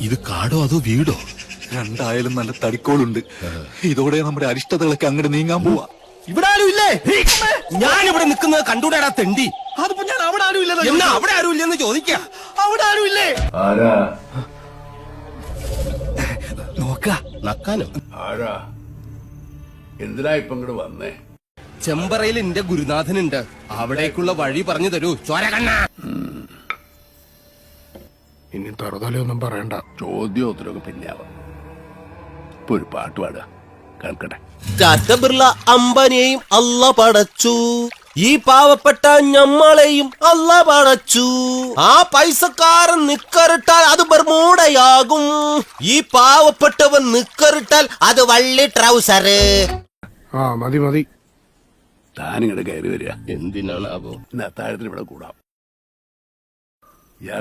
ഇത് കാടോ അതോ വീടോ? രണ്ടായാലും നല്ല തടിക്കോളുണ്ട്. ഇതോടെ നമ്മുടെ അരിഷ്ടതകളൊക്കെ അങ്ങോട്ട് നീങ്ങാൻ പോവാ. ഇവിടെ ആരും ഇല്ലേ? ഞാൻ ഇവിടെ നിൽക്കുന്നത് കണ്ടൂടാ തെണ്ടി. അതിപ്പോ ഞാൻ അവിടെ ആരും ഇല്ലെന്ന് എന്നാ അവിടെ ആരും ഇല്ലെന്ന് ചോദിക്കാം. അവിടെ ആരും ഇല്ലേ? ആരാ നോക്ക നക്കാനോ? ആരാ എന്തിനാ ഇപ്പൊ ഇങ്ങോട്ട് വന്നേ? ചെമ്പറയിൽ എന്റെ ഗുരുനാഥനുണ്ട്. അവിടേക്കുള്ള വഴി പറഞ്ഞു തരൂ ചോരകണ്ണ. ഇനി തറുതലൊന്നും പറയണ്ട. ചോദ്യം ഉത്തരവൊക്കെ പിന്നെയാവാം. ഇപ്പൊ ഒരു പാട്ട് പാടുക കേൾക്കട്ടെ. ടാറ്റ ബിർള അംബാനിയെയും അല്ല പടച്ചു, ഈ പാവപ്പെട്ട ഞമ്മളെയും അല്ല പടച്ചു. ആ പൈസക്കാരൻ നിക്കറിട്ടാൽ അത് ബർമൂടയാകും, ഈ പാവപ്പെട്ടവൻ നിക്കറിട്ടാൽ അത് വള്ളി ട്രൗസറ്. ആ മതി മതി. താനിങ്ങോട്ട് കയറി വരിക. എന്തിനാണാവോ? ഇന്ന് അത്താഴത്തിന് ഇവിടെ കൂടാം. ഇയാൾ